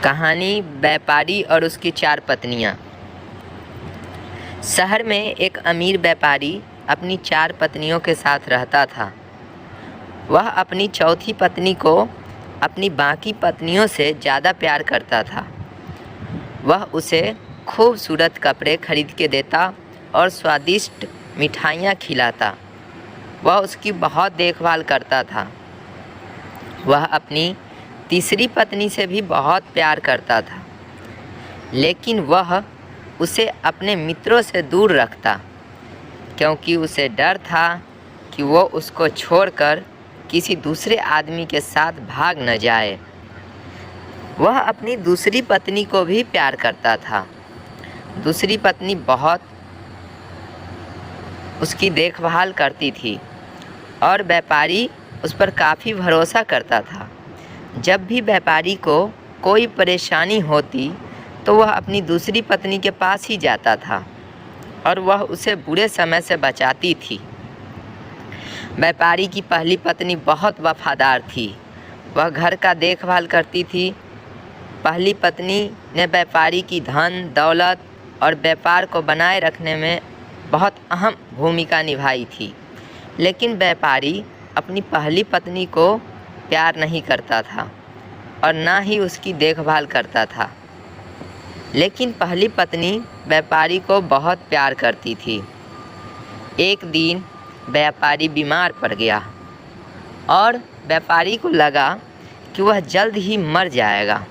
कहानी व्यापारी और उसकी 4 पत्नियां। शहर में एक अमीर व्यापारी अपनी 4 पत्नियों के साथ रहता था। वह अपनी चौथी पत्नी को अपनी बाकी पत्नियों से ज़्यादा प्यार करता था। वह उसे खूबसूरत कपड़े खरीद के देता और स्वादिष्ट मिठाइयाँ खिलाता। वह उसकी बहुत देखभाल करता था। वह अपनी तीसरी पत्नी से भी बहुत प्यार करता था, लेकिन वह उसे अपने मित्रों से दूर रखता, क्योंकि उसे डर था कि वो उसको छोड़कर किसी दूसरे आदमी के साथ भाग न जाए। वह अपनी दूसरी पत्नी को भी प्यार करता था। दूसरी पत्नी बहुत उसकी देखभाल करती थी और व्यापारी उस पर काफ़ी भरोसा करता था। जब भी व्यापारी को कोई परेशानी होती तो वह अपनी दूसरी पत्नी के पास ही जाता था और वह उसे बुरे समय से बचाती थी। व्यापारी की पहली पत्नी बहुत वफादार थी। वह घर का देखभाल करती थी। पहली पत्नी ने व्यापारी की धन दौलत और व्यापार को बनाए रखने में बहुत अहम भूमिका निभाई थी, लेकिन व्यापारी अपनी पहली पत्नी को प्यार नहीं करता था और ना ही उसकी देखभाल करता था। लेकिन पहली पत्नी व्यापारी को बहुत प्यार करती थी। एक दिन व्यापारी बीमार पड़ गया और व्यापारी को लगा कि वह जल्द ही मर जाएगा।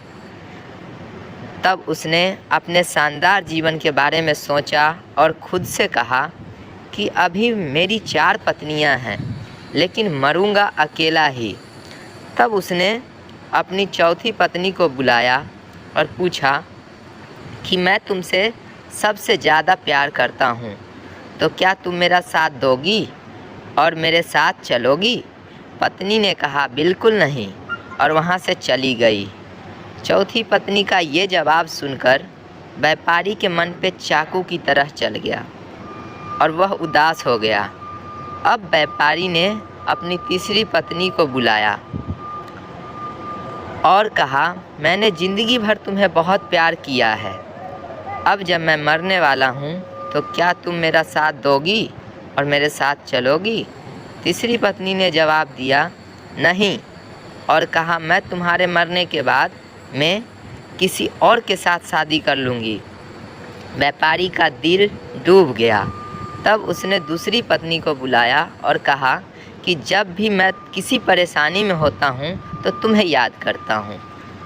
तब उसने अपने शानदार जीवन के बारे में सोचा और खुद से कहा कि अभी मेरी 4 पत्नियां हैं, लेकिन मरूंगा अकेला ही। तब उसने अपनी चौथी पत्नी को बुलाया और पूछा कि मैं तुमसे सबसे ज़्यादा प्यार करता हूँ, तो क्या तुम मेरा साथ दोगी और मेरे साथ चलोगी? पत्नी ने कहा बिल्कुल नहीं और वहाँ से चली गई। चौथी पत्नी का ये जवाब सुनकर व्यापारी के मन पे चाकू की तरह चल गया और वह उदास हो गया। अब व्यापारी ने अपनी तीसरी पत्नी को बुलाया और कहा, मैंने ज़िंदगी भर तुम्हें बहुत प्यार किया है। अब जब मैं मरने वाला हूँ तो क्या तुम मेरा साथ दोगी और मेरे साथ चलोगी? तीसरी पत्नी ने जवाब दिया नहीं और कहा, मैं तुम्हारे मरने के बाद मैं किसी और के साथ शादी कर लूँगी। व्यापारी का दिल डूब गया। तब उसने दूसरी पत्नी को बुलाया और कहा कि जब भी मैं किसी परेशानी में होता हूँ तो तुम्हें याद करता हूँ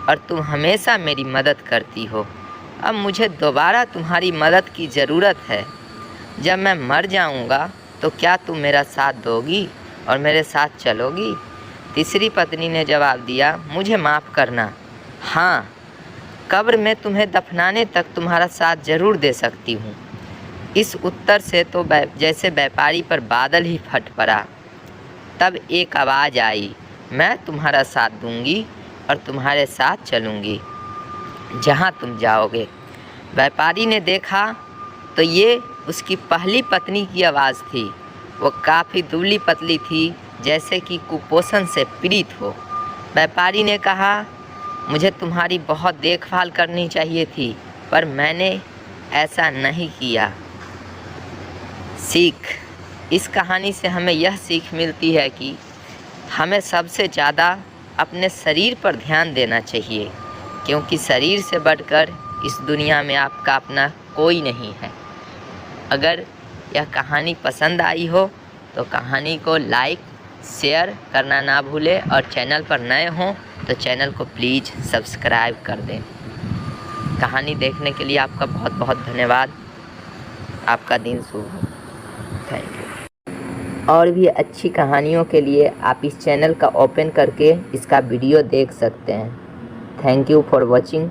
और तुम हमेशा मेरी मदद करती हो। अब मुझे दोबारा तुम्हारी मदद की ज़रूरत है। जब मैं मर जाऊँगा तो क्या तुम मेरा साथ दोगी और मेरे साथ चलोगी? तीसरी पत्नी ने जवाब दिया, मुझे माफ़ करना, हाँ, कब्र में तुम्हें दफनाने तक तुम्हारा साथ ज़रूर दे सकती हूँ। इस उत्तर से तो जैसे व्यापारी पर बादल ही फट पड़ा। तब एक आवाज़ आई, मैं तुम्हारा साथ दूंगी और तुम्हारे साथ चलूँगी जहाँ तुम जाओगे। व्यापारी ने देखा तो ये उसकी पहली पत्नी की आवाज़ थी। वो काफ़ी दुबली पतली थी, जैसे कि कुपोषण से पीड़ित हो। व्यापारी ने कहा, मुझे तुम्हारी बहुत देखभाल करनी चाहिए थी, पर मैंने ऐसा नहीं किया। सीख, इस कहानी से हमें यह सीख मिलती है कि हमें सबसे ज़्यादा अपने शरीर पर ध्यान देना चाहिए, क्योंकि शरीर से बढ़कर इस दुनिया में आपका अपना कोई नहीं है। अगर यह कहानी पसंद आई हो तो कहानी को लाइक शेयर करना ना भूलें और चैनल पर नए हों तो चैनल को प्लीज़ सब्सक्राइब कर दें। कहानी देखने के लिए आपका बहुत बहुत धन्यवाद। आपका दिन शुभ हो। Thank you. और भी अच्छी कहानियों के लिए आप इस चैनल का ओपन करके इसका वीडियो देख सकते हैं। Thank you for watching.